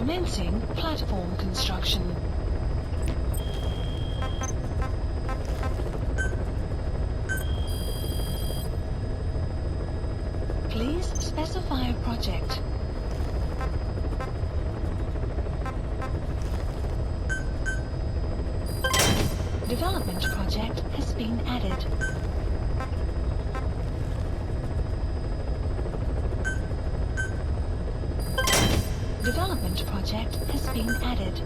Commencing platform construction. Please specify a project. Development project has been added. Development project has been added.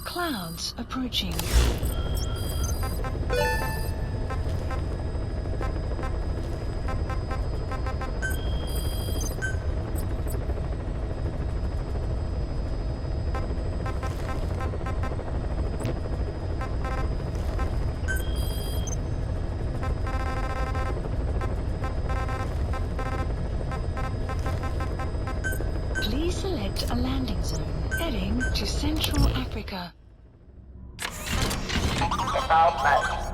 Clouds approaching. Please select a landing zone heading to Central Africa. About match.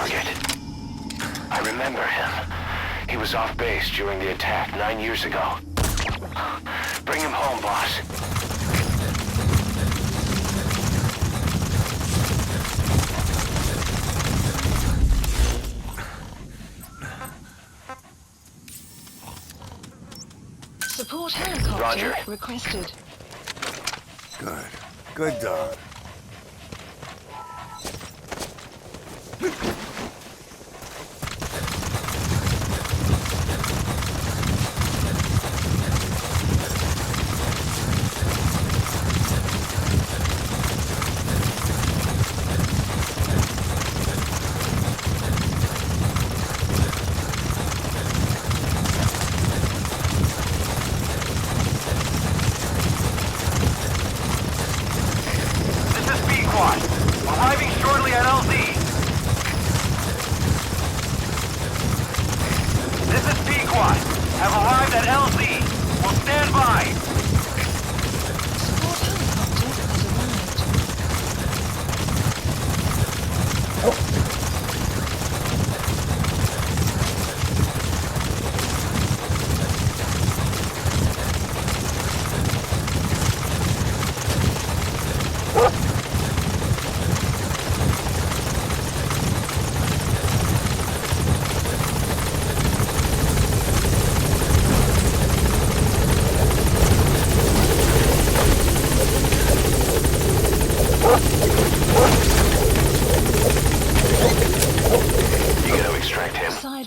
target. I remember him. He was off base during the attack 9 years ago. Bring him home, boss. Support helicopter Roger. requested. Good. Good dog. Arriving shortly at LZ. This is Pequod. Have arrived at LZ. Will stand by. Support helicopter has arrived.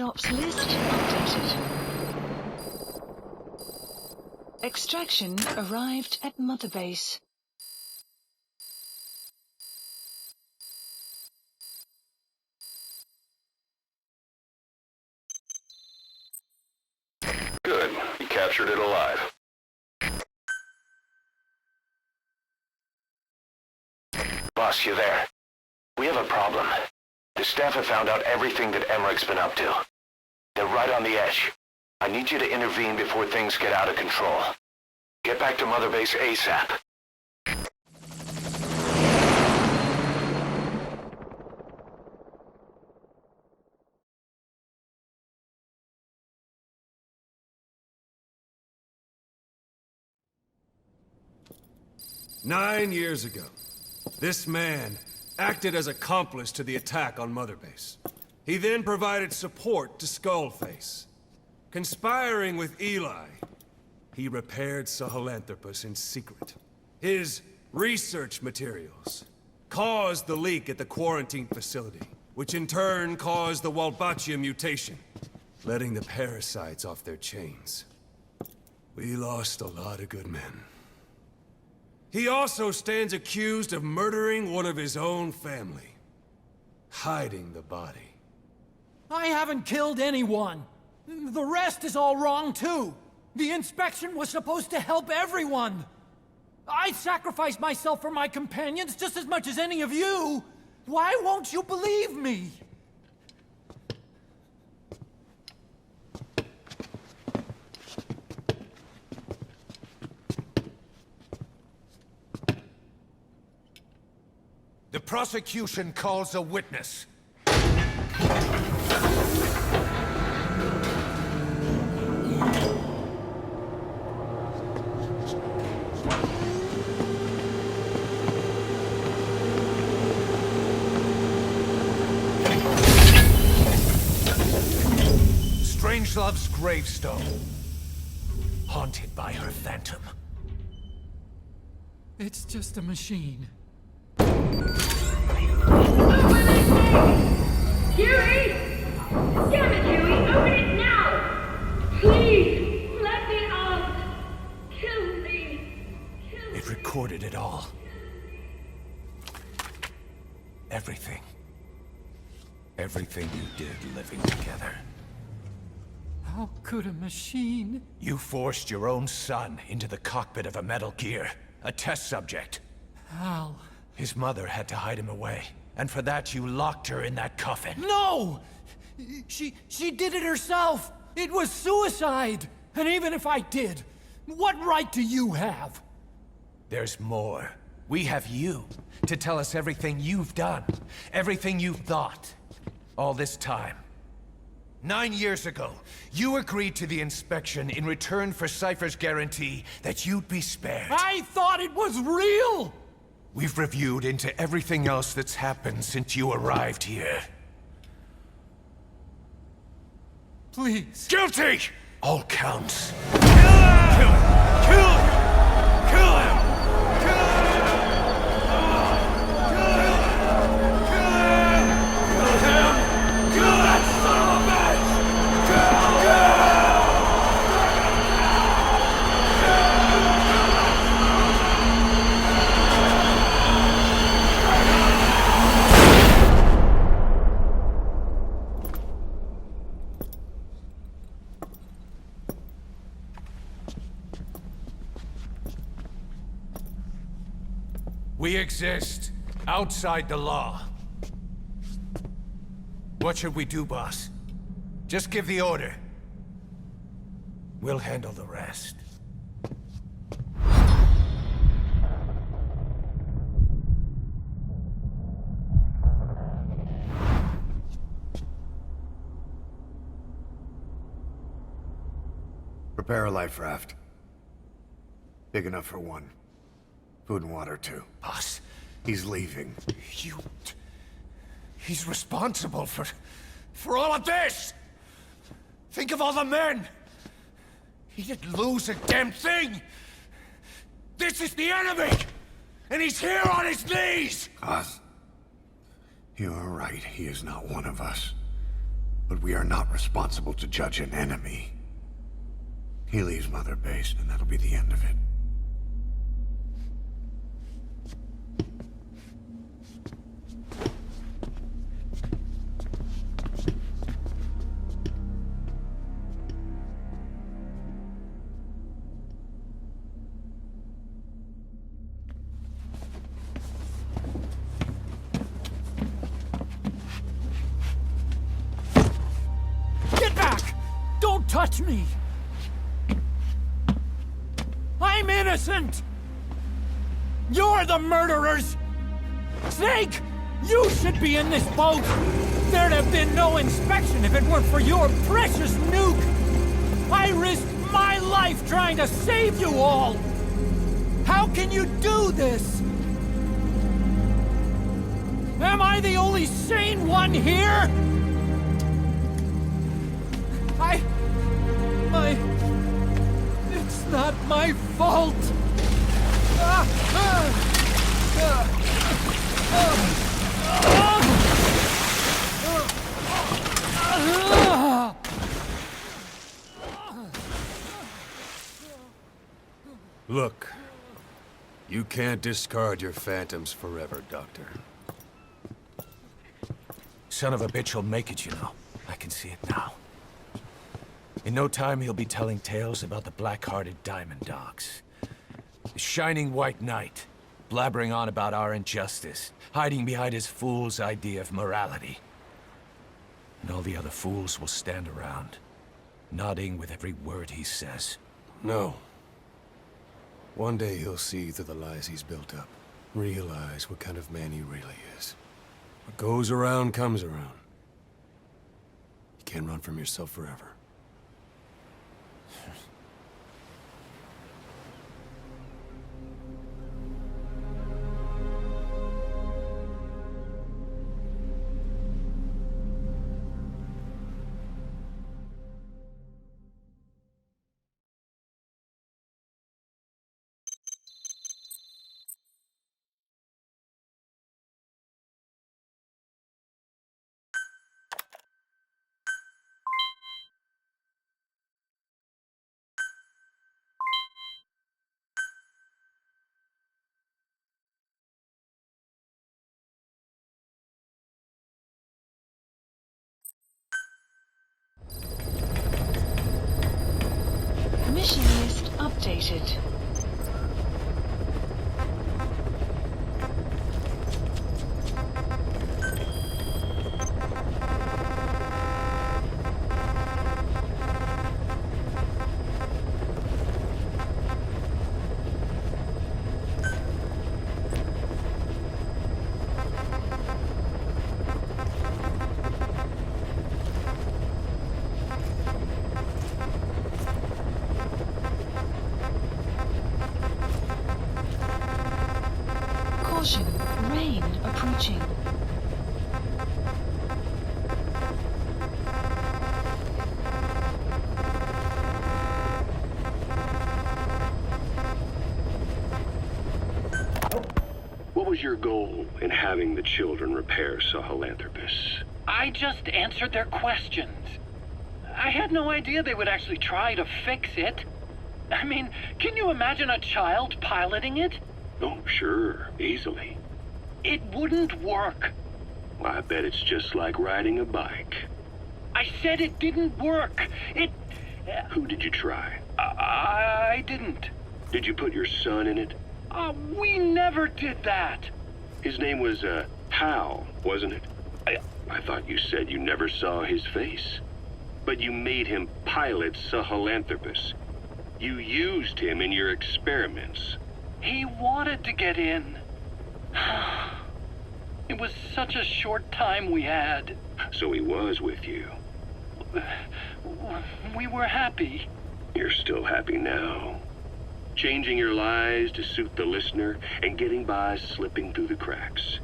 Ops list updated. Extraction arrived at Mother Base. Good. You captured it alive. Boss, you there? We have a problem. The staff have found out everything that Emmerich's been up to. They're right on the edge. I need you to intervene before things get out of control. Get back to Mother Base ASAP. Nine years ago, this man acted as accomplice to the attack on Mother Base. He then provided support to Skullface. Conspiring with Eli, he repaired Sahelanthropus in secret. His research materials caused the leak at the quarantine facility, which in turn caused the Walbachia mutation, letting the parasites off their chains. We lost a lot of good men. He also stands accused of murdering one of his own family, hiding the body. I haven't killed anyone. The rest is all wrong, too. The inspection was supposed to help everyone. I sacrificed myself for my companions just as much as any of you. Why won't you believe me? The prosecution calls a witness. Strangelove's gravestone, haunted by her phantom. It's just a machine. Huey! Damn it, Huey! Open it now! Please! Let me out! Kill me! Kill me! It recorded it all. Everything. Everything you did living together. How could a machine? You forced your own son into the cockpit of a Metal Gear, a test subject. How? His mother had to hide him away, and for that you locked her in that coffin. No! She did it herself! It was suicide! And even if I did, what right do you have? There's more. We have you to tell us everything you've done, everything you've thought. All this time. 9 years ago, you agreed to the inspection in return for Cypher's guarantee that you'd be spared. I thought it was real! We've reviewed into everything else that's happened since you arrived here. Please. Guilty! All counts. Kill him! Kill him! Kill him! Kill him! We exist outside the law. What should we do, boss? Just give the order. We'll handle the rest. Prepare a life raft. Big enough for one. Food and water, too. Boss, He's leaving. he's responsible for all of this! Think of all the men! He didn't lose a damn thing! This is the enemy! And he's here on his knees! Us? You are right, he is not one of us. But we are not responsible to judge an enemy. He leaves Mother Base, and that'll be the end of it. Get back! Don't touch me! I'm innocent! You're the murderers! Snake! You should be in this boat! There'd have been no inspection if it weren't for your precious nuke! I risked my life trying to save you all! How can you do this? Am I the only sane one here? It's not my fault! Look, you can't discard your phantoms forever, Doctor. Son of a bitch will make it, you know. I can see it now. In no time, he'll be telling tales about the black-hearted Diamond Dogs. The Shining White Knight, blabbering on about our injustice, hiding behind his fool's idea of morality. And all the other fools will stand around, nodding with every word he says. No. One day he'll see through the lies he's built up. Realize what kind of man he really is. What goes around comes around. You can't run from yourself forever. Mission list updated. Plane approaching. What was your goal in having the children repair Sahelanthropus? I just answered their questions. I had no idea they would actually try to fix it. I mean, can you imagine a child piloting it? Oh, sure, easily. It wouldn't work. Well, I bet it's just like riding a bike. I said it didn't work. Who did you try? I didn't. Did you put your son in it? We never did that. His name was, Hal, wasn't it? I thought you said you never saw his face. But you made him pilot Sahelanthropus. You used him in your experiments. He wanted to get in. It was such a short time we had. So he was with you. We were happy. You're still happy now. Changing your lies to suit the listener and getting by slipping through the cracks.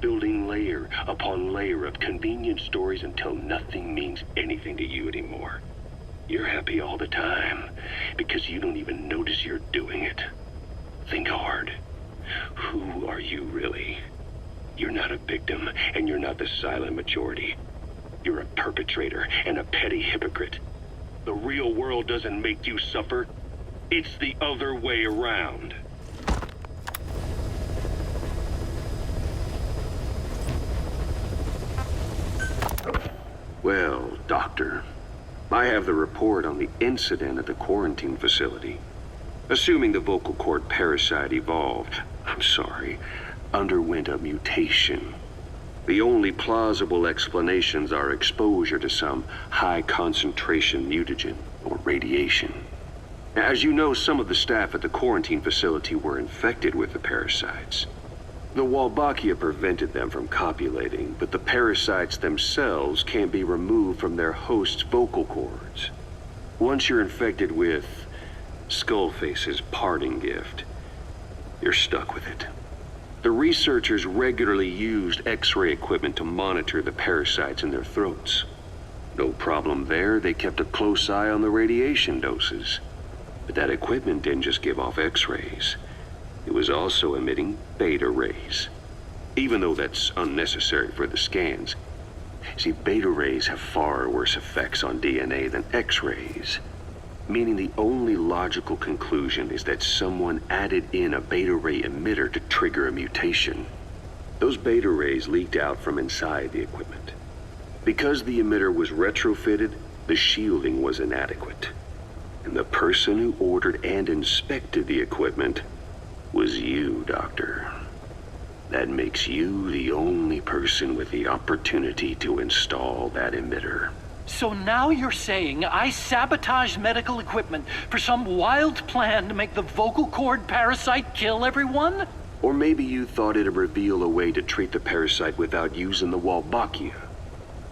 Building layer upon layer of convenient stories until nothing means anything to you anymore. You're happy all the time because you don't even notice you're doing it. Think hard. Who are you really? You're not a victim, and you're not the silent majority. You're a perpetrator and a petty hypocrite. The real world doesn't make you suffer. It's the other way around. Well, Doctor, I have the report on the incident at the quarantine facility. Assuming the vocal cord parasite underwent a mutation. The only plausible explanations are exposure to some high-concentration mutagen or radiation. As you know, some of the staff at the quarantine facility were infected with the parasites. The Wolbachia prevented them from copulating, but the parasites themselves can't be removed from their host's vocal cords. Once you're infected with Skullface's parting gift, you're stuck with it. The researchers regularly used X-ray equipment to monitor the parasites in their throats. No problem there, they kept a close eye on the radiation doses. But that equipment didn't just give off X-rays. It was also emitting beta rays. Even though that's unnecessary for the scans. See, beta rays have far worse effects on DNA than X-rays. Meaning the only logical conclusion is that someone added in a beta ray emitter to trigger a mutation. Those beta rays leaked out from inside the equipment. Because the emitter was retrofitted, the shielding was inadequate. And the person who ordered and inspected the equipment was you, Doctor. That makes you the only person with the opportunity to install that emitter. So now you're saying I sabotaged medical equipment for some wild plan to make the vocal cord parasite kill everyone? Or maybe you thought it'd reveal a way to treat the parasite without using the Wolbachia.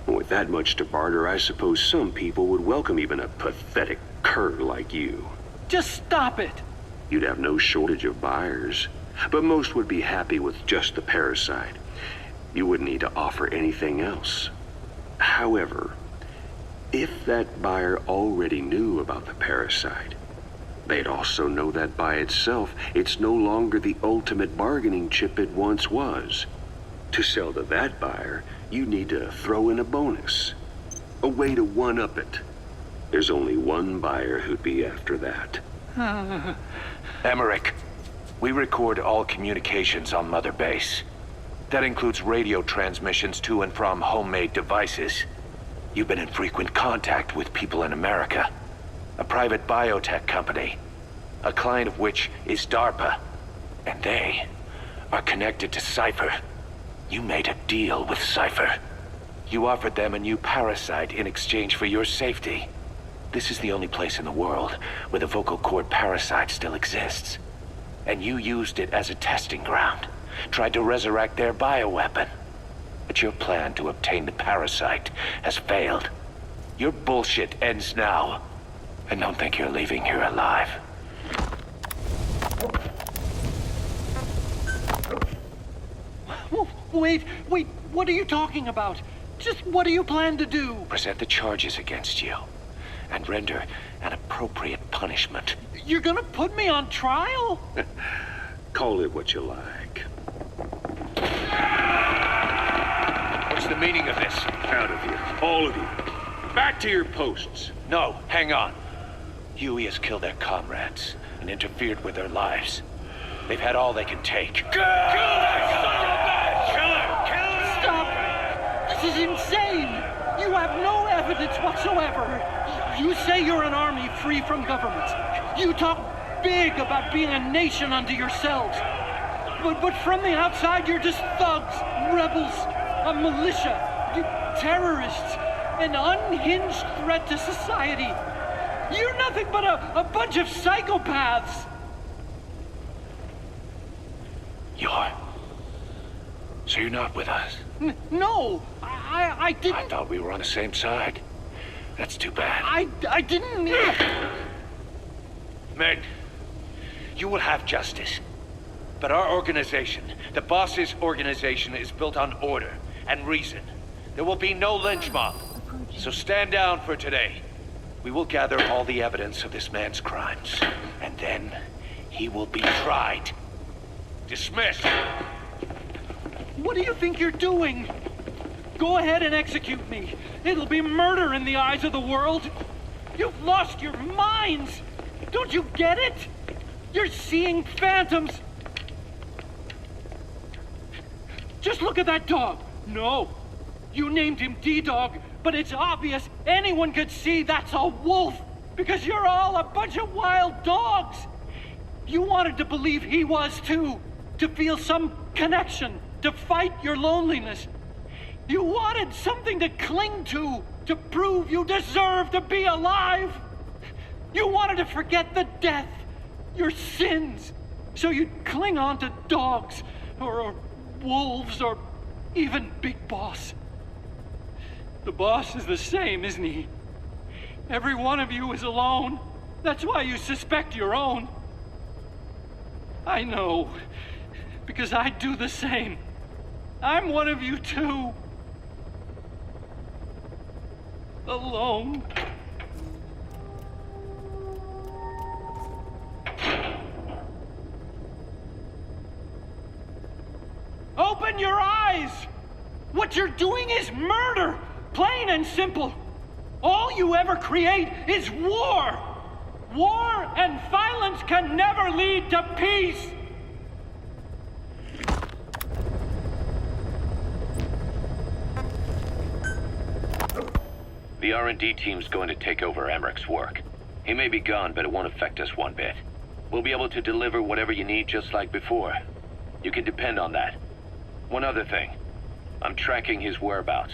With that much to barter, I suppose some people would welcome even a pathetic cur like you. Just stop it! You'd have no shortage of buyers, but most would be happy with just the parasite. You wouldn't need to offer anything else. However, if that buyer already knew about the parasite, they'd also know that by itself, it's no longer the ultimate bargaining chip it once was. To sell to that buyer, you need to throw in a bonus. A way to one-up it. There's only one buyer who'd be after that. Emmerich, we record all communications on Mother Base. That includes radio transmissions to and from homemade devices. You've been in frequent contact with people in America. A private biotech company. A client of which is DARPA. And they are connected to Cypher. You made a deal with Cypher. You offered them a new parasite in exchange for your safety. This is the only place in the world where the vocal cord parasite still exists. And you used it as a testing ground. Tried to resurrect their bioweapon. But your plan to obtain the parasite has failed. Your bullshit ends now. And don't think you're leaving here alive. Wait, what are you talking about? Just what do you plan to do? Present the charges against you, and render an appropriate punishment. You're gonna put me on trial? Call it what you like. What's the meaning of this? Out of here, all of you. Back to your posts. No, hang on. Huey has killed their comrades and interfered with their lives. They've had all they can take. Kill that son of a bitch! Kill her! Kill her! Stop! This is insane! You have no evidence whatsoever. You say you're an army free from government. You talk big about being a nation unto yourselves. But from the outside, you're just thugs, rebels, a militia, terrorists, an unhinged threat to society. You're nothing but a bunch of psychopaths. You are? So you're not with us? No, I didn't. I thought we were on the same side. That's too bad. I didn't. Men, you will have justice. But our organization, the boss's organization, is built on order and reason. There will be no lynch mob. So stand down for today. We will gather all the evidence of this man's crimes. And then he will be tried. Dismissed. What do you think you're doing? Go ahead and execute me. It'll be murder in the eyes of the world. You've lost your minds. Don't you get it? You're seeing phantoms. Just look at that dog. No, you named him D-Dog, but it's obvious anyone could see that's a wolf because you're all a bunch of wild dogs. You wanted to believe he was too, to feel some connection, to fight your loneliness. You wanted something to cling to prove you deserve to be alive. You wanted to forget the death, your sins, so you'd cling on to dogs, or wolves, or even Big Boss. The boss is the same, isn't he? Every one of you is alone. That's why you suspect your own. I know, because I do the same. I'm one of you too. Alone. Open your eyes! What you're doing is murder! Plain and simple. All you ever create is war! War and violence can never lead to peace! The R&D team's going to take over Emmerich's work. He may be gone, but it won't affect us one bit. We'll be able to deliver whatever you need just like before. You can depend on that. One other thing. I'm tracking his whereabouts.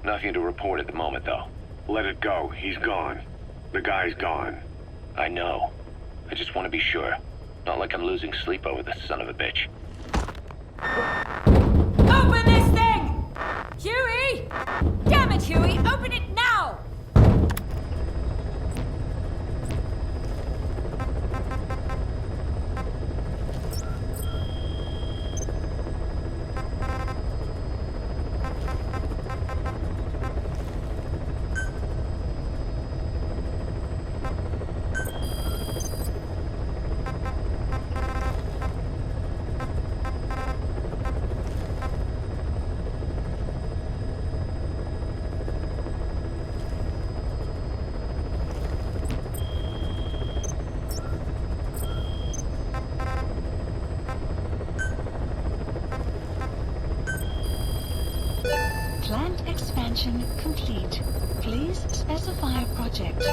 Nothing to report at the moment, though. Let it go. He's gone. The guy's gone. I know. I just want to be sure. Not like I'm losing sleep over this son of a bitch. Open this thing! Huey! Damn it, Huey! Open it now! Plant expansion complete. Please specify project.